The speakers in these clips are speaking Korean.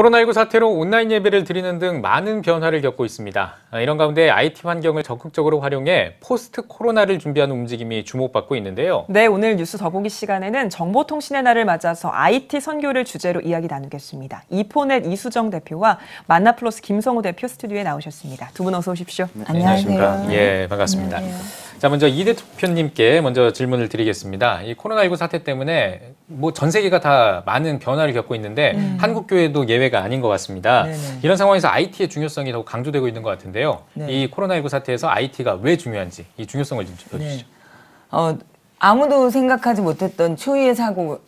코로나19 사태로 온라인 예배를 드리는 등 많은 변화를 겪고 있습니다. 이런 가운데 IT 환경을 적극적으로 활용해 포스트 코로나를 준비하는 움직임이 주목받고 있는데요. 네, 오늘 뉴스 더보기 시간에는 정보통신의 날을 맞아서 IT 선교를 주제로 이야기 나누겠습니다. 이포넷 이수정 대표와 만나플러스 김성호 대표 스튜디오에 나오셨습니다. 두 분 어서 오십시오. 네, 안녕하십니까. 예, 반갑습니다. 안녕하세요. 자, 먼저 이 대표님께 먼저 질문을 드리겠습니다. 이 코로나19 사태 때문에 뭐 전 세계가 다 많은 변화를 겪고 있는데 한국 교회도 예외가 아닌 것 같습니다. 네네. 이런 상황에서 IT의 중요성이 더욱 강조되고 있는 것 같은데요. 네. 이 코로나19 사태에서 IT가 왜 중요한지 이 중요성을 좀 짚어주시죠. 네. 아무도 생각하지 못했던 초유의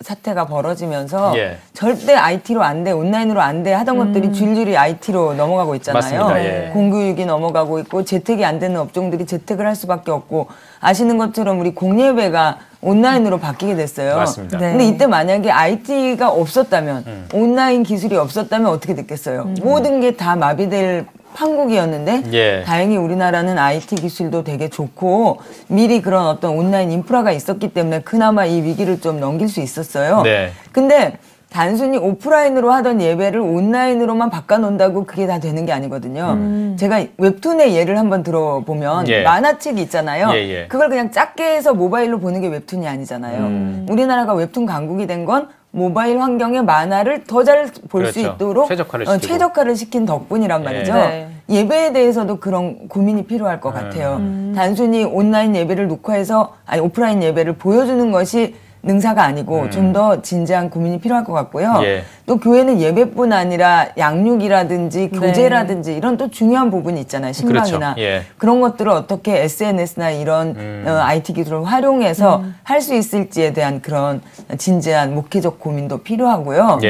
사태가 벌어지면서 절대 IT로 안 돼, 온라인으로 안 돼 하던 것들이 줄줄이 IT로 넘어가고 있잖아요. 맞습니다. 예. 공교육이 넘어가고 있고 재택이 안 되는 업종들이 재택을 할 수밖에 없고 아시는 것처럼 우리 공예배가 온라인으로 바뀌게 됐어요. 맞습니다. 네. 근데 이때 만약에 IT가 없었다면 온라인 기술이 없었다면 어떻게 됐겠어요. 모든 게 다 마비될 한국이었는데 다행히 우리나라는 IT 기술도 되게 좋고 미리 그런 어떤 온라인 인프라가 있었기 때문에 그나마 이 위기를 좀 넘길 수 있었어요. 네. 근데 단순히 오프라인으로 하던 예배를 온라인으로만 바꿔놓는다고 그게 다 되는 게 아니거든요. 제가 웹툰의 예를 한번 들어보면 만화책이 있잖아요. 그걸 그냥 작게 해서 모바일로 보는 게 웹툰이 아니잖아요. 우리나라가 웹툰 강국이 된 건 모바일 환경에 만화를 더 잘 볼 수 있도록 최적화를 시킨 덕분이란 말이죠. 네. 예배에 대해서도 그런 고민이 필요할 것 같아요. 단순히 온라인 예배를 녹화해서 오프라인 예배를 보여주는 것이 능사가 아니고 좀 더 진지한 고민이 필요할 것 같고요. 또 교회는 예배뿐 아니라 양육이라든지 교제라든지 이런 또 중요한 부분이 있잖아요. 신방이나 그런 것들을 어떻게 SNS나 이런 IT 기술을 활용해서 할 수 있을지에 대한 그런 진지한 목회적 고민도 필요하고요.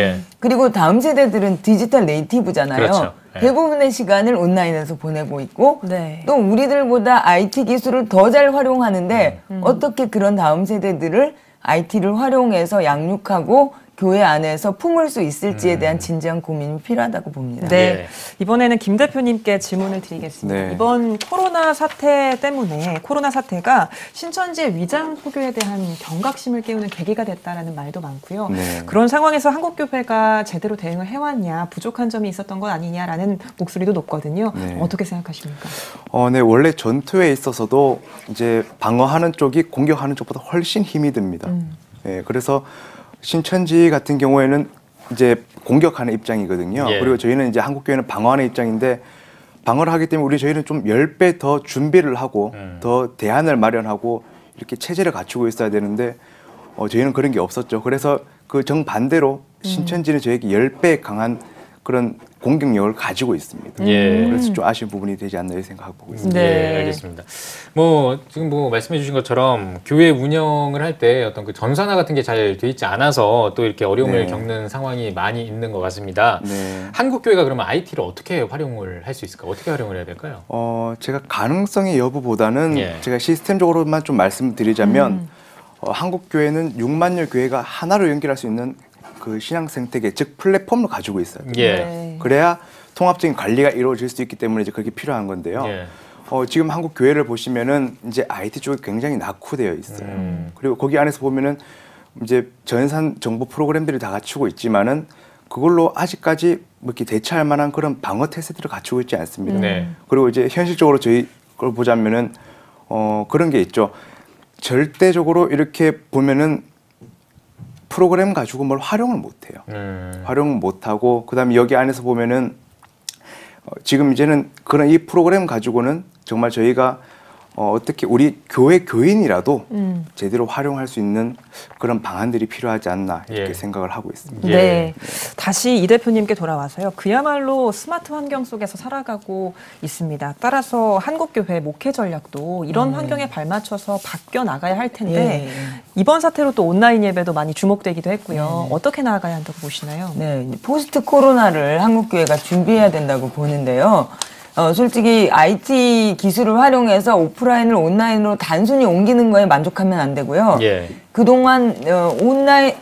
그리고 다음 세대들은 디지털 네이티브잖아요. 그렇죠. 대부분의 시간을 온라인에서 보내고 있고 또 우리들보다 IT 기술을 더 잘 활용하는데 어떻게 그런 다음 세대들을 IT를 활용해서 양육하고 교회 안에서 품을 수 있을지에 대한 진지한 고민이 필요하다고 봅니다. 네, 이번에는 김 대표님께 질문을 드리겠습니다. 네. 이번 코로나 사태 때문에 코로나 사태가 신천지의 위장 포교에 대한 경각심을 깨우는 계기가 됐다라는 말도 많고요. 그런 상황에서 한국교회가 제대로 대응을 해왔냐, 부족한 점이 있었던 것 아니냐라는 목소리도 높거든요. 어떻게 생각하십니까? 네, 원래 전투에 있어서도 이제 방어하는 쪽이 공격하는 쪽보다 훨씬 힘이 듭니다. 그래서 신천지 같은 경우에는 이제 공격하는 입장이거든요. 그리고 저희는 이제 한국교회는 방어하는 입장인데 방어를 하기 때문에 저희는 좀 10배 더 준비를 하고 더 대안을 마련하고 이렇게 체제를 갖추고 있어야 되는데 저희는 그런 게 없었죠. 그래서 그 정반대로 신천지는 저에게 10배 강한 그런 공격력을 가지고 있습니다. 그래서 좀 아쉬운 부분이 되지 않나 생각하고 있습니다. 네, 알겠습니다. 지금 말씀해 주신 것처럼 교회 운영을 할 때 어떤 그 전산화 같은 게 잘 돼 있지 않아서 또 이렇게 어려움을 겪는 상황이 많이 있는 것 같습니다. 한국 교회가 그러면 IT를 어떻게 활용을 할 수 있을까? 어떻게 활용을 해야 될까요? 제가 가능성의 여부보다는 제가 시스템적으로만 좀 말씀드리자면 한국 교회는 6만여 교회가 하나로 연결할 수 있는 그 신앙 생태계, 즉 플랫폼을 가지고 있어요. 그래야 통합적인 관리가 이루어질 수 있기 때문에 이제 그렇게 필요한 건데요. 지금 한국 교회를 보시면은 이제 IT 쪽이 굉장히 낙후되어 있어요. 그리고 거기 안에서 보면은 이제 전산 정보 프로그램들이 다 갖추고 있지만은 그걸로 아직까지 뭐 이렇게 대처할 만한 그런 방어 태세들을 갖추고 있지 않습니다. 그리고 이제 현실적으로 저희 걸 보자면은 그런 게 있죠. 절대적으로 이렇게 보면은 프로그램 가지고 뭘 활용을 못해요. 활용을 못하고 그다음에 여기 안에서 보면은 지금 이제는 그런 이 프로그램 가지고는 정말 저희가 어떻게 우리 교회 교인이라도 제대로 활용할 수 있는 그런 방안들이 필요하지 않나 이렇게 생각을 하고 있습니다. 네, 다시 이 대표님께 돌아와서요. 그야말로 스마트 환경 속에서 살아가고 있습니다. 따라서 한국교회 목회 전략도 이런 환경에 발맞춰서 바뀌어 나가야 할 텐데 이번 사태로 또 온라인 예배도 많이 주목되기도 했고요. 어떻게 나아가야 한다고 보시나요? 네, 포스트 코로나를 한국교회가 준비해야 된다고 보는데요. 솔직히 IT 기술을 활용해서 오프라인을 온라인으로 단순히 옮기는 거에 만족하면 안 되고요. 그동안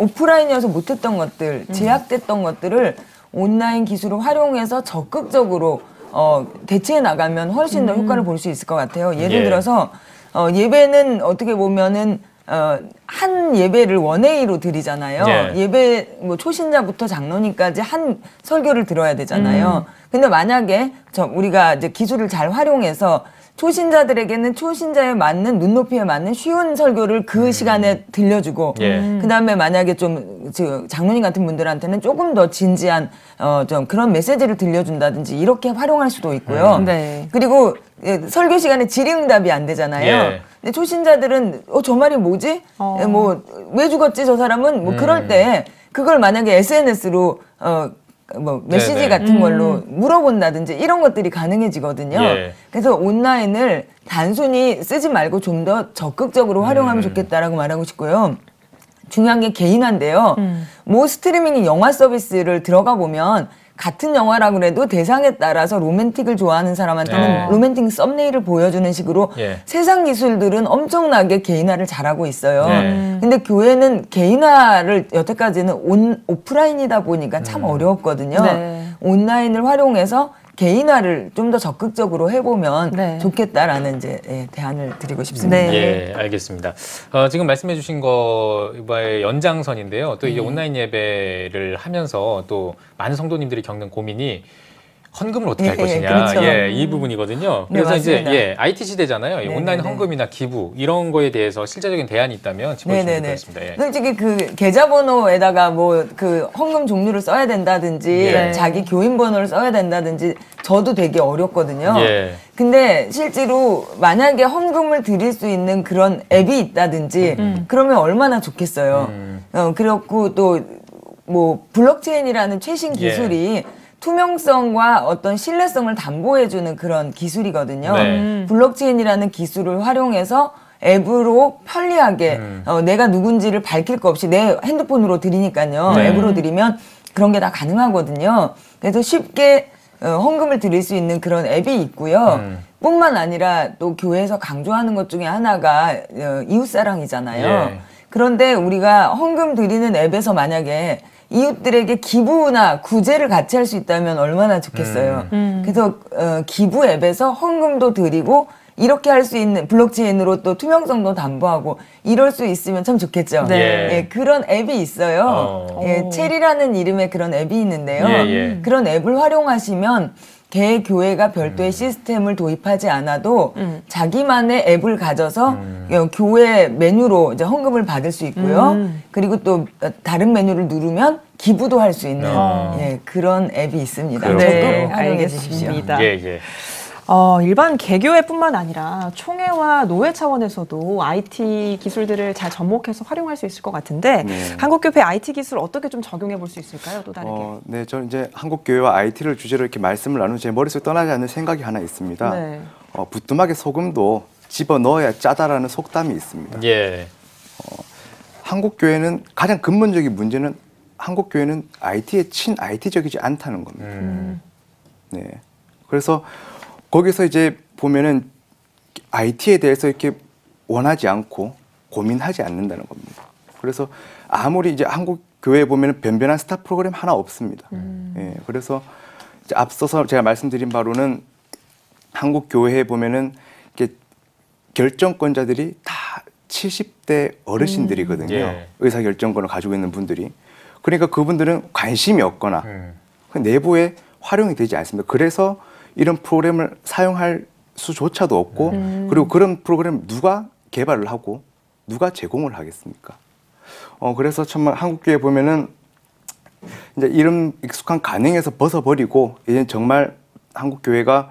오프라인이어서 못했던 것들, 제약됐던 것들을 온라인 기술을 활용해서 적극적으로 대체해 나가면 훨씬 더 효과를 볼 수 있을 것 같아요. 예를 들어서 예배는 어떻게 보면은 한 예배를 원웨이로 드리잖아요. 예배 뭐 초신자부터 장로님까지 한 설교를 들어야 되잖아요. 근데 만약에 우리가 이제 기술을 잘 활용해서 초신자들에게는 초신자에 맞는 눈높이에 맞는 쉬운 설교를 그 시간에 들려주고 그다음에 만약에 좀 장로님 같은 분들한테는 조금 더 진지한 좀 그런 메시지를 들려준다든지 이렇게 활용할 수도 있고요. 네. 그리고 설교 시간에 질의응답이 안 되잖아요. 근데 초신자들은 저 말이 뭐지? 뭐 왜 죽었지 저 사람은? 뭐 그럴 때 그걸 만약에 SNS로 뭐 메시지 같은 걸로 물어본다든지 이런 것들이 가능해지거든요. 그래서 온라인을 단순히 쓰지 말고 좀 더 적극적으로 활용하면 좋겠다라고 말하고 싶고요. 중요한 게 개인화인데요. 뭐 스트리밍 영화 서비스를 들어가 보면 같은 영화라 그래도 대상에 따라서 로맨틱을 좋아하는 사람한테는 로맨틱 썸네일을 보여주는 식으로 세상 기술들은 엄청나게 개인화를 잘하고 있어요. 근데 교회는 개인화를 여태까지는 오프라인이다 보니까 참 어려웠거든요. 온라인을 활용해서 개인화를 좀 더 적극적으로 해보면 좋겠다라는 이제 대안을 드리고 싶습니다. 예, 알겠습니다. 지금 말씀해주신 거의 연장선인데요. 또 이게 온라인 예배를 하면서 또 많은 성도님들이 겪는 고민이 헌금을 어떻게 할 것이냐, 그렇죠. 이 부분이거든요. 그래서 이제 IT 시대잖아요. 온라인 헌금이나 기부 이런 거에 대해서 실제적인 대안이 있다면 짚어주시면 좋겠습니다. 솔직히 그 계좌번호에다가 뭐 그 헌금 종류를 써야 된다든지 자기 교인 번호를 써야 된다든지 저도 되게 어렵거든요. 근데 실제로 만약에 헌금을 드릴 수 있는 그런 앱이 있다든지 그러면 얼마나 좋겠어요. 그렇고 또 뭐 블록체인이라는 최신 기술이 투명성과 어떤 신뢰성을 담보해주는 그런 기술이거든요. 블록체인이라는 기술을 활용해서 앱으로 편리하게 내가 누군지를 밝힐 거 없이 내 핸드폰으로 드리니까요. 앱으로 드리면 그런 게 다 가능하거든요. 그래서 쉽게 헌금을 드릴 수 있는 그런 앱이 있고요. 뿐만 아니라 또 교회에서 강조하는 것 중에 하나가 이웃사랑이잖아요. 그런데 우리가 헌금 드리는 앱에서 만약에 이웃들에게 기부나 구제를 같이 할 수 있다면 얼마나 좋겠어요. 그래서 기부 앱에서 헌금도 드리고 이렇게 할 수 있는 블록체인으로 또 투명성도 담보하고 이럴 수 있으면 참 좋겠죠. 그런 앱이 있어요. 체리라는 이름의 그런 앱이 있는데요. 그런 앱을 활용하시면 개 교회가 별도의 시스템을 도입하지 않아도 자기만의 앱을 가져서 교회 메뉴로 이제 헌금을 받을 수 있고요. 그리고 또 다른 메뉴를 누르면 기부도 할 수 있는 그런 앱이 있습니다. 적극 활용해 주십시오. 일반 개교회뿐만 아니라 총회와 노회 차원에서도 IT 기술들을 잘 접목해서 활용할 수 있을 것 같은데 한국교회 IT 기술 어떻게 좀 적용해 볼 수 있을까요? 또 다르게. 네, 저는 이제 한국교회와 IT를 주제로 이렇게 말씀을 나누는 제 머릿속에 떠나지 않는 생각이 하나 있습니다. 부뚜막에 소금도 집어넣어야 짜다라는 속담이 있습니다. 한국교회는 가장 근본적인 문제는 한국교회는 IT에 친IT적이지 않다는 겁니다. 그래서 거기서 이제 보면은 IT에 대해서 이렇게 원하지 않고 고민하지 않는다는 겁니다. 그래서 아무리 이제 한국 교회에 보면은 변변한 스타 프로그램 하나 없습니다. 그래서 이제 앞서서 제가 말씀드린 바로는 한국 교회에 보면은 이렇게 결정권자들이 다 70대 어르신들이거든요. 의사 결정권을 가지고 있는 분들이. 그러니까 그분들은 관심이 없거나 내부에 활용이 되지 않습니다. 그래서 이런 프로그램을 사용할 수조차도 없고 그리고 그런 프로그램 누가 개발을 하고 누가 제공을 하겠습니까? 그래서 정말 한국교회 보면은 이제 이런 익숙한 관행에서 벗어버리고 이제 정말 한국교회가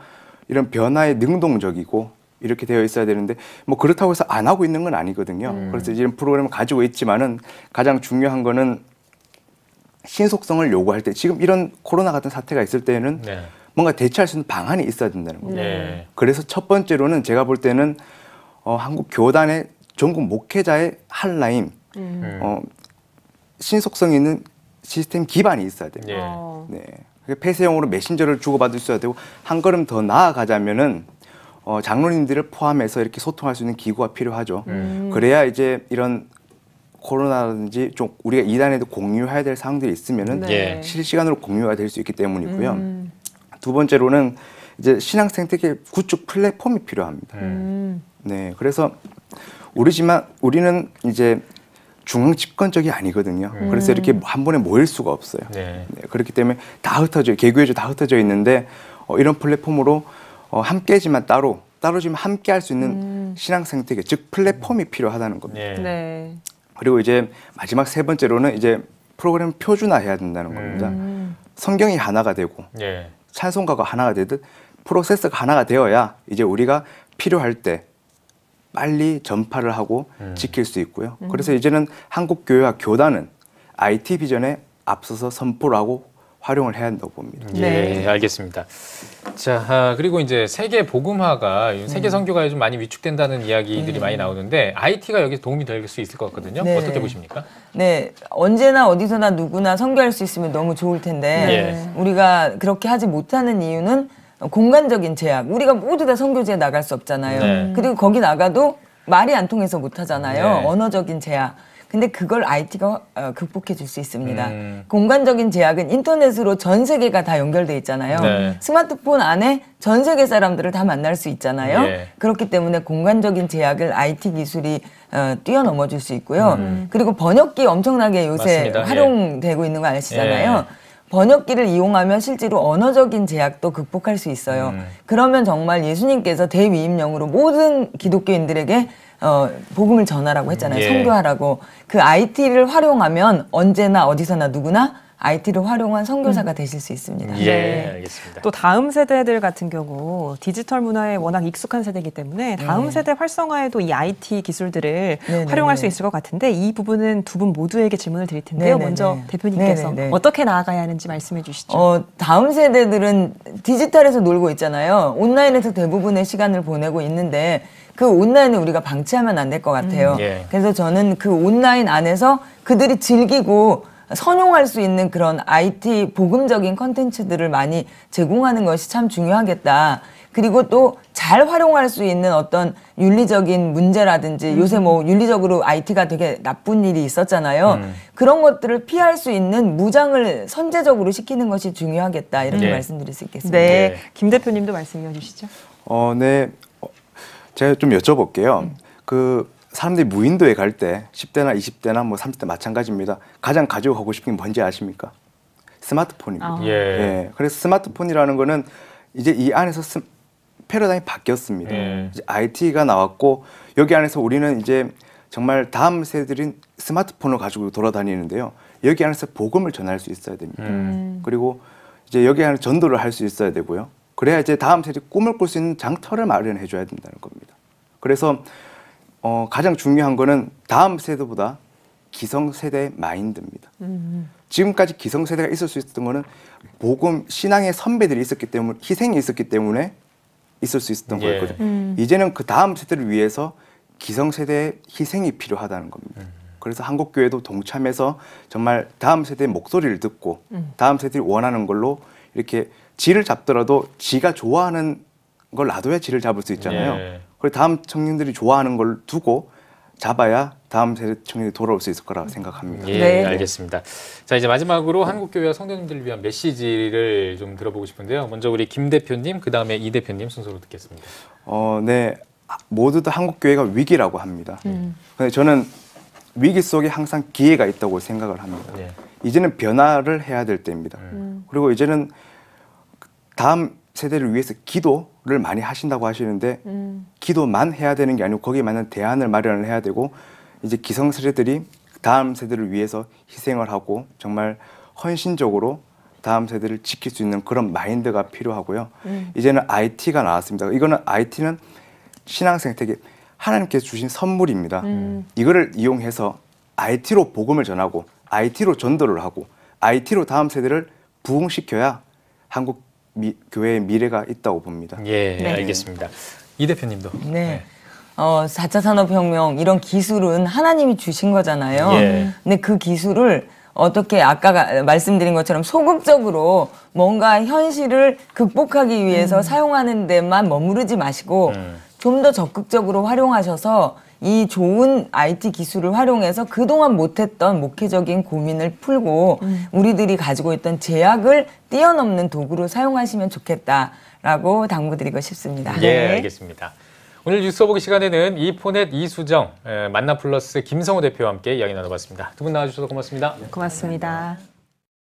이런 변화에 능동적이고 이렇게 되어 있어야 되는데 뭐 그렇다고 해서 안 하고 있는 건 아니거든요. 그래서 이런 프로그램을 가지고 있지만은 가장 중요한 거는 신속성을 요구할 때 지금 이런 코로나 같은 사태가 있을 때에는 뭔가 대처할 수 있는 방안이 있어야 된다는 겁니다. 그래서 첫 번째로는 제가 볼 때는 한국 교단의 전국 목회자의 한라인, 신속성 있는 시스템 기반이 있어야 돼요. 폐쇄형으로 메신저를 주고받을 수 있어야 되고 한 걸음 더 나아가자면은 장로님들을 포함해서 이렇게 소통할 수 있는 기구가 필요하죠. 그래야 이제 이런 코로나라든지 좀 우리가 이단에도 공유해야 될 사항들이 있으면은 실시간으로 공유가 될 수 있기 때문이고요. 두 번째로는 이제 신앙 생태계 구축 플랫폼이 필요합니다. 그래서 우리는 이제 중앙 집권적이 아니거든요. 그래서 이렇게 한 번에 모일 수가 없어요. 네. 네, 그렇기 때문에 다 흩어져, 개교회도 다 흩어져 있는데 이런 플랫폼으로 함께지만 따로지만 함께 할 수 있는 신앙 생태계, 즉 플랫폼이 필요하다는 겁니다. 네. 네. 그리고 이제 마지막 세 번째로는 이제 프로그램 표준화해야 된다는 겁니다. 성경이 하나가 되고 찬송가가 하나가 되듯 프로세스가 하나가 되어야 이제 우리가 필요할 때 빨리 전파를 하고 지킬 수 있고요. 그래서 이제는 한국교회와 교단은 IT 비전에 앞서서 선포를 하고 활용을 해야 한다고 봅니다. 예, 알겠습니다. 자, 그리고 이제 세계 복음화가 세계 선교가 좀 많이 위축된다는 이야기들이 많이 나오는데 IT가 여기서 도움이 될 수 있을 것 같거든요. 네. 어떻게 보십니까? 네, 언제나 어디서나 누구나 선교할 수 있으면 너무 좋을 텐데 우리가 그렇게 하지 못하는 이유는 공간적인 제약. 우리가 모두 다 선교지에 나갈 수 없잖아요. 네. 그리고 거기 나가도 말이 안 통해서 못 하잖아요. 네. 언어적인 제약. 근데 그걸 IT가 극복해 줄 수 있습니다. 공간적인 제약은 인터넷으로 전 세계가 다 연결돼 있잖아요. 네. 스마트폰 안에 전 세계 사람들을 다 만날 수 있잖아요. 네. 그렇기 때문에 공간적인 제약을 IT 기술이 뛰어넘어 줄 수 있고요. 그리고 번역기 엄청나게 요새 맞습니다. 활용되고 있는 거 아시잖아요. 네. 번역기를 이용하면 실제로 언어적인 제약도 극복할 수 있어요. 그러면 정말 예수님께서 대위임령으로 모든 기독교인들에게 복음을 전하라고 했잖아요. 선교하라고. 그 IT를 활용하면 언제나 어디서나 누구나 IT를 활용한 선교사가 되실 수 있습니다. 예, 네. 알겠습니다. 또 다음 세대들 같은 경우 디지털 문화에 워낙 익숙한 세대이기 때문에 다음 세대 활성화에도 이 IT 기술들을 활용할 수 있을 것 같은데 이 부분은 두 분 모두에게 질문을 드릴 텐데요. 먼저 대표님께서 어떻게 나아가야 하는지 말씀해 주시죠. 다음 세대들은 디지털에서 놀고 있잖아요. 온라인에서 대부분의 시간을 보내고 있는데 그 온라인을 우리가 방치하면 안 될 것 같아요. 그래서 저는 그 온라인 안에서 그들이 즐기고 선용할 수 있는 그런 IT 복음적인 컨텐츠들을 많이 제공하는 것이 참 중요하겠다. 그리고 또 잘 활용할 수 있는 어떤 윤리적인 문제라든지 요새 뭐 윤리적으로 IT가 되게 나쁜 일이 있었잖아요. 그런 것들을 피할 수 있는 무장을 선제적으로 시키는 것이 중요하겠다. 이렇게 말씀드릴 수 있겠습니다. 네, 김 대표님도 말씀해 주시죠. 네, 제가 좀 여쭤볼게요. 사람들이 무인도에 갈 때 10대나 20대나 뭐 30대 마찬가지입니다. 가장 가지고 가고 싶은 게 뭔지 아십니까? 스마트폰입니다. 예. 그래서 스마트폰이라는 거는 이제 이 안에서 패러다임이 바뀌었습니다. 이제 IT가 나왔고 여기 안에서 우리는 이제 정말 다음 세대들인 스마트폰을 가지고 돌아다니는데요. 여기 안에서 복음을 전할 수 있어야 됩니다. 그리고 이제 여기 안에 전도를 할 수 있어야 되고요. 그래야 이제 다음 세대 꿈을 꿀 수 있는 장터를 마련해 줘야 된다는 겁니다. 그래서 가장 중요한 거는 다음 세대보다 기성세대의 마인드입니다. 지금까지 기성세대가 있을 수 있었던 거는 복음, 신앙의 선배들이 있었기 때문에, 희생이 있었기 때문에 있을 수 있었던 거였거든요. 이제는 그 다음 세대를 위해서 기성세대의 희생이 필요하다는 겁니다. 그래서 한국교회도 동참해서 정말 다음 세대의 목소리를 듣고 다음 세대들이 원하는 걸로 이렇게 지를 잡더라도 지가 좋아하는 걸 놔둬야 지를 잡을 수 있잖아요. 그리고 다음 청년들이 좋아하는 걸 두고 잡아야 다음 세대 청년이 돌아올 수 있을 거라고 생각합니다. 예, 알겠습니다. 자, 이제 마지막으로 한국교회와 성도님들을 위한 메시지를 좀 들어보고 싶은데요. 먼저 우리 김 대표님, 그 다음에 이 대표님 순서로 듣겠습니다. 네, 모두 다 한국교회가 위기라고 합니다. 근데 저는 위기 속에 항상 기회가 있다고 생각을 합니다. 이제는 변화를 해야 될 때입니다. 그리고 이제는 다음 세대를 위해서 기도를 많이 하신다고 하시는데 기도만 해야 되는 게 아니고 거기에 맞는 대안을 마련을 해야 되고 이제 기성세대들이 다음 세대를 위해서 희생을 하고 정말 헌신적으로 다음 세대를 지킬 수 있는 그런 마인드가 필요하고요. 이제는 IT가 나왔습니다. 이거는 IT는 신앙 생태계 하나님께서 주신 선물입니다. 이거를 이용해서 IT로 복음을 전하고 IT로 전도를 하고 IT로 다음 세대를 부흥시켜야 한국 교회의 미래가 있다고 봅니다. 예, 알겠습니다. 이 대표님도. 네. 4차 산업혁명 이런 기술은 하나님이 주신 거잖아요. 근데 그 기술을 어떻게 아까 말씀드린 것처럼 소극적으로 뭔가 현실을 극복하기 위해서 사용하는 데만 머무르지 마시고 좀 더 적극적으로 활용하셔서 이 좋은 IT 기술을 활용해서 그동안 못했던 목회적인 고민을 풀고 우리들이 가지고 있던 제약을 뛰어넘는 도구로 사용하시면 좋겠다라고 당부드리고 싶습니다. 네, 알겠습니다. 오늘 뉴스 보기 시간에는 이포넷 이수정, 만나플러스 김성호 대표와 함께 이야기 나눠봤습니다. 두 분 나와주셔서 고맙습니다. 고맙습니다.